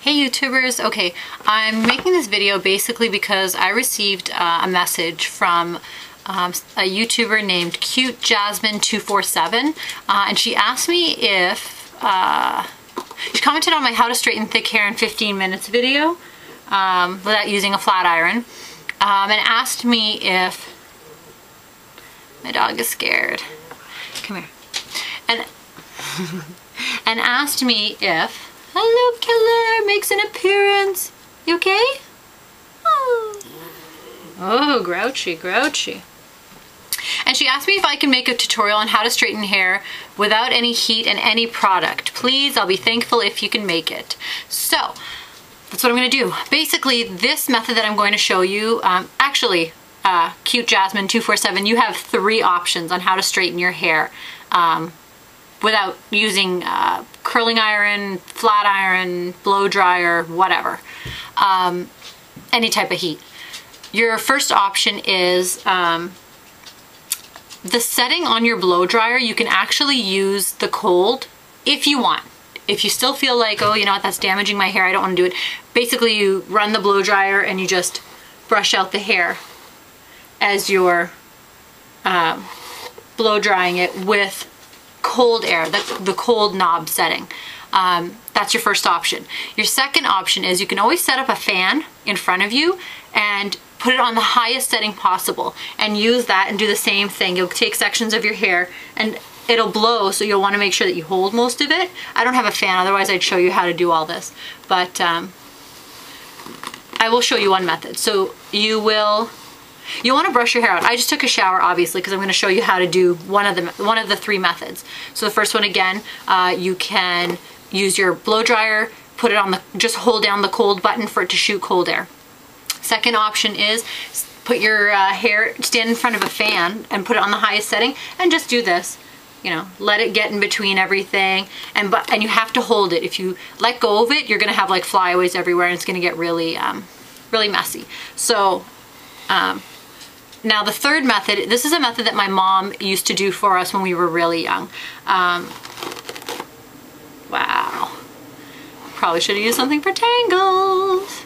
Hey YouTubers, okay, I'm making this video basically because I received a message from a YouTuber named Cute Jasmine 247 and she asked me if, she commented on my how to straighten thick hair in 15 minutes video without using a flat iron and asked me if, my dog is scared, come here, and asked me if, hello killer, makes an appearance. You okay? Oh, grouchy, grouchy. And she asked me if I can make a tutorial on how to straighten hair without any heat and any product. Please, I'll be thankful if you can make it. So, that's what I'm gonna do. Basically, this method that I'm going to show you, Cute Jasmine 247, you have 3 options on how to straighten your hair. Without using curling iron, flat iron, blow dryer, whatever. Any type of heat. Your first option is the setting on your blow dryer. You can actually use the cold if you want. If you still feel like, oh, you know what, that's damaging my hair, I don't want to do it. Basically, you run the blow dryer and you just brush out the hair as you're blow drying it with cold air, the cold knob setting. That's your first option. Your second option is you can always set up a fan in front of you and put it on the highest setting possible and use that and do the same thing. You'll take sections of your hair and it'll blow, so you'll want to make sure that you hold most of it. I don't have a fan, otherwise I'd show you how to do all this, but I will show you one method. So you want to brush your hair out. I just took a shower, obviously, because I'm going to show you how to do one of the 3 methods. So the first one, again, you can use your blow dryer, put it on just hold down the cold button for it to shoot cold air. Second option is put your hair, stand in front of a fan and put it on the highest setting and just do this. You know, let it get in between everything, and you have to hold it. If you let go of it, you're going to have like flyaways everywhere, and it's going to get really, really messy. So. Now the third method, this is a method that my mom used to do for us when we were really young. Wow. Probably should have used something for tangles.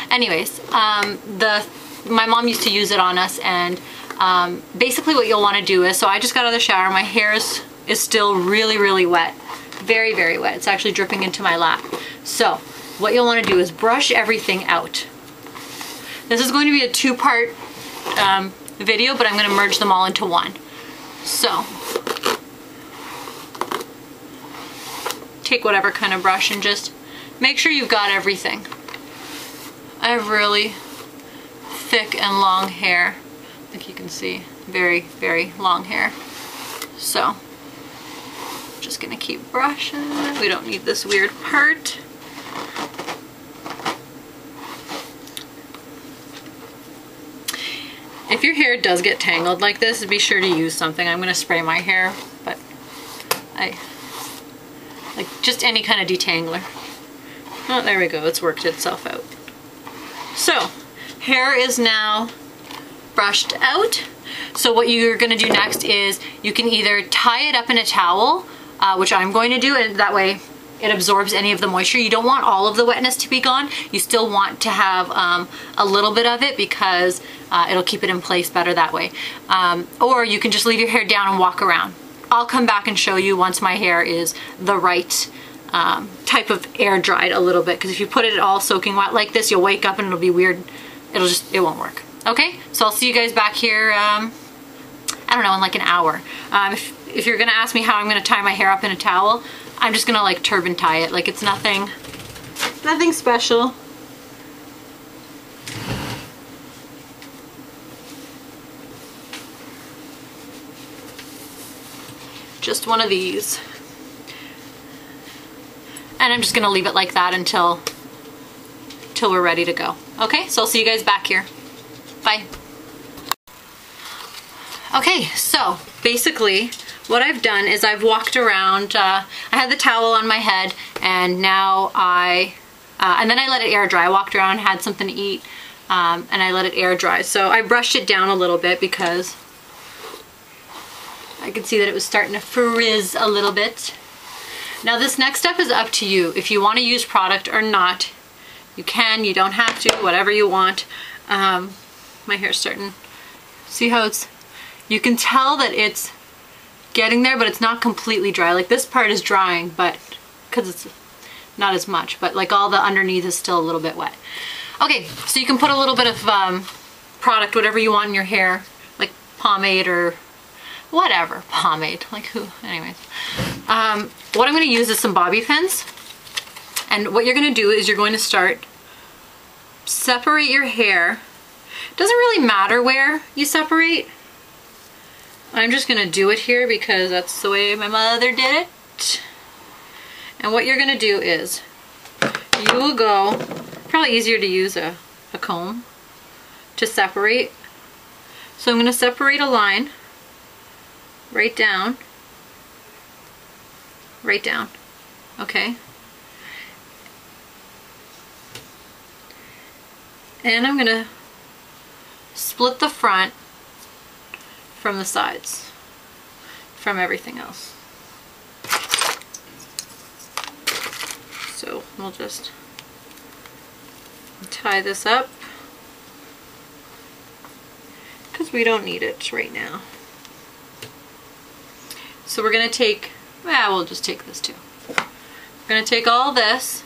Anyways, my mom used to use it on us, and basically what you'll want to do is, so I just got out of the shower, my hair is still really, really wet. Very, very wet. It's actually dripping into my lap. So what you'll want to do is brush everything out. This is going to be a 2-part video, but I'm going to merge them all into one. So take whatever kind of brush and just make sure you've got everything. I have really thick and long hair, like you can see, very, very long hair. So just gonna keep brushing. We don't need this weird part. If your hair does get tangled like this, be sure to use something. I'm going to spray my hair, but like just any kind of detangler. Oh, there we go. It's worked itself out. So, hair is now brushed out. So what you're going to do next is you can either tie it up in a towel, which I'm going to do, and that way it absorbs any of the moisture. You don't want all of the wetness to be gone. You still want to have a little bit of it because it'll keep it in place better that way. Or you can just leave your hair down and walk around. I'll come back and show you once my hair is the right type of air dried a little bit, because if you put it all soaking wet like this, you'll wake up and it'll be weird. It won't work. Okay, so I'll see you guys back here, I don't know, in like an hour. If you're gonna ask me how I'm gonna tie my hair up in a towel, I'm just gonna like turban tie it. Like it's nothing special. Just one of these. And I'm just gonna leave it like that until we're ready to go. Okay, so I'll see you guys back here. Bye. Okay, so basically what I've done is I've walked around, I had the towel on my head, and now and then I let it air dry. I walked around, had something to eat, and I let it air dry. So I brushed it down a little bit because I could see that it was starting to frizz a little bit. Now this next step is up to you. If you want to use product or not, You can, you don't have to, whatever you want. My hair's starting, see how it's, you can tell that it's getting there, but it's not completely dry. Like this part is drying, but because it's not as much, but like all the underneath is still a little bit wet. Okay, so you can put a little bit of product, whatever you want in your hair, like pomade or whatever, pomade, like who, anyways. What I'm gonna use is some bobby pins. And what you're gonna do is you're going to start, separate your hair. Doesn't really matter where you separate. I'm just gonna do it here because that's the way my mother did it. And what you're gonna do is, you will go, probably easier to use a comb to separate. So I'm gonna separate a line right down, okay? And I'm gonna split the front from the sides, from everything else. So we'll just tie this up because we don't need it right now. So we're gonna take, we'll just take this too. We're gonna take all this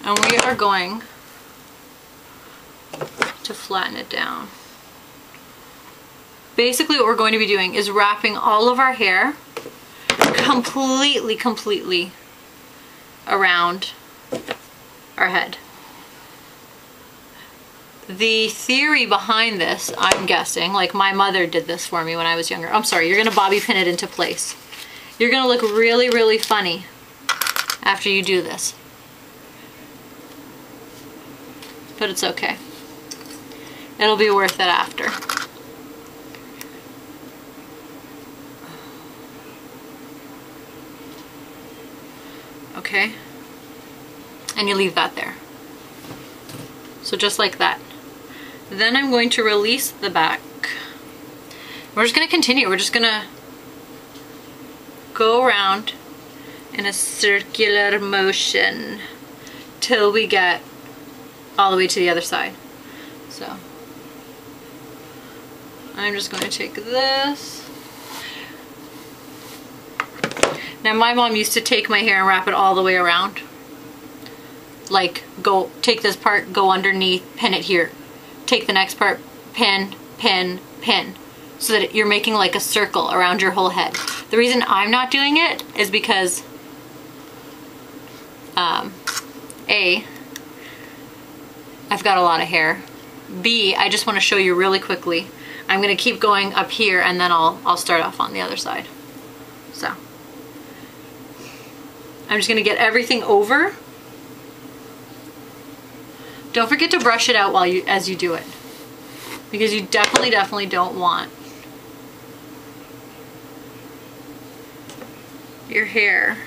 and we are going to flatten it down. Basically what we're going to be doing is wrapping all of our hair completely around our head. The theory behind this, I'm guessing, like my mother did this for me when I was younger. I'm sorry, you're gonna bobby pin it into place. You're gonna look really funny after you do this. But it's okay. It'll be worth it after. Okay? And you leave that there. So just like that. Then I'm going to release the back. We're just going to continue. We're just going to go around in a circular motion till we get all the way to the other side. So I'm just going to take this. Now my mom used to take my hair and wrap it all the way around. Like go take this part, go underneath, pin it here. Take the next part, pin, pin, pin. So that you're making like a circle around your whole head. The reason I'm not doing it is because A, I've got a lot of hair. B, I just want to show you really quickly. I'm going to keep going up here and then I'll start off on the other side. So I'm just going to get everything over. Don't forget to brush it out while as you do it, because you definitely don't want your hair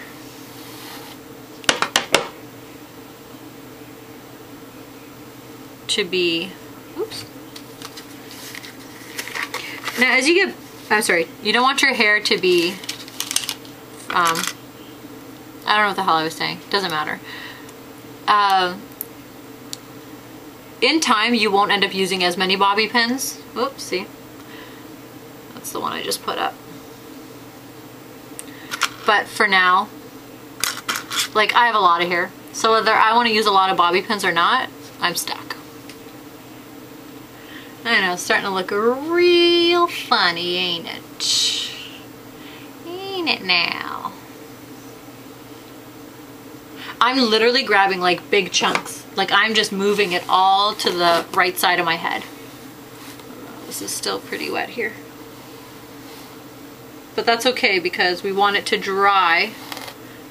to be, oops. Now as you get, I'm sorry, you don't want your hair to be, I don't know what the hell I was saying, doesn't matter. In time, you won't end up using as many bobby pins. Oops, see? That's the one I just put up. But for now, like I have a lot of hair, so whether I want to use a lot of bobby pins or not, I'm stuck. I know, it's starting to look real funny, ain't it? Ain't it now? I'm literally grabbing like big chunks. Like I'm just moving it all to the right side of my head. This is still pretty wet here. But that's okay because we want it to dry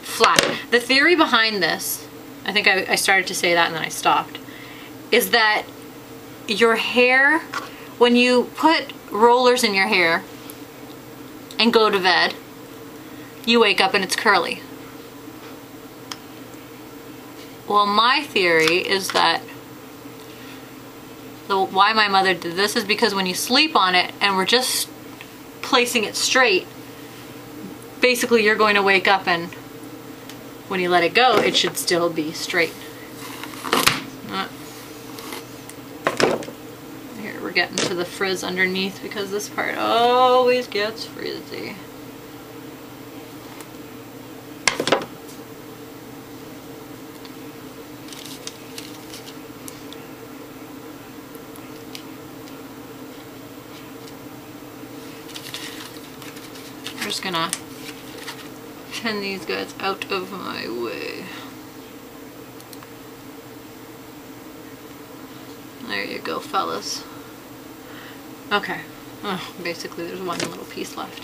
flat. The theory behind this, I think I started to say that and then I stopped, is that your hair, when you put rollers in your hair and go to bed, you wake up and it's curly. Well, my theory is that why my mother did this is because when you sleep on it and we're just placing it straight, basically you're going to wake up and when you let it go, it should still be straight. Here, we're getting to the frizz underneath because this part always gets frizzy. I'm just gonna pin these guys out of my way. There you go, fellas. Okay. Oh, basically there's one little piece left.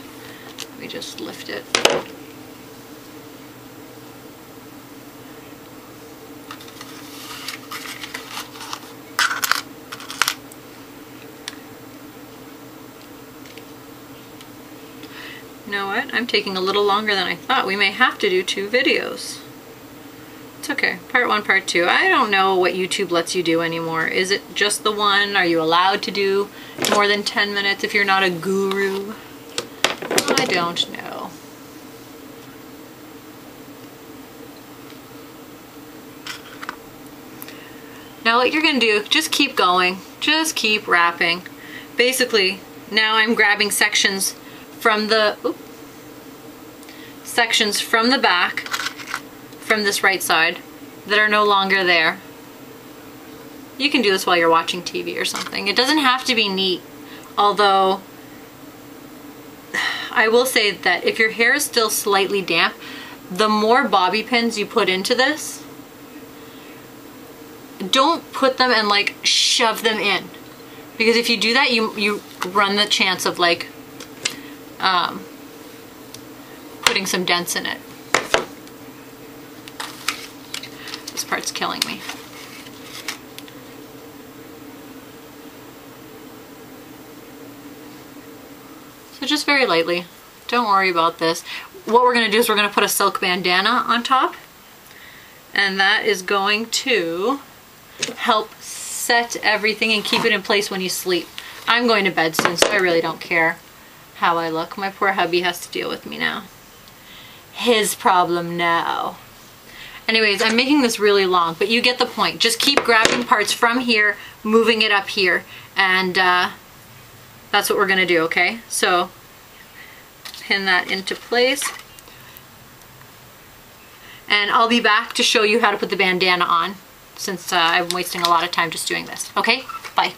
Let me just lift it. You know what? I'm taking a little longer than I thought. We may have to do 2 videos. It's okay. Part 1, part 2. I don't know what YouTube lets you do anymore. Is it just the one? Are you allowed to do more than 10 minutes if you're not a guru? I don't know. Now what you're going to do, just keep going. Just keep wrapping. Basically, now I'm grabbing sections from the back from this right side that are no longer there. You can do this while you're watching TV or something. It doesn't have to be neat, although I will say that if your hair is still slightly damp, the more bobby pins you put into this, don't put them and like shove them in, because if you do that, you run the chance of like putting some dents in it. This part's killing me. So just very lightly. Don't worry about this. What we're going to do is we're going to put a silk bandana on top, and that is going to help set everything and keep it in place when you sleep. I'm going to bed soon, so I really don't care how I look. My poor hubby has to deal with me now. His problem now. Anyways, I'm making this really long, but you get the point. Just keep grabbing parts from here, moving it up here, and that's what we're gonna do, okay? So, pin that into place. And I'll be back to show you how to put the bandana on, since I'm wasting a lot of time just doing this. Okay, bye.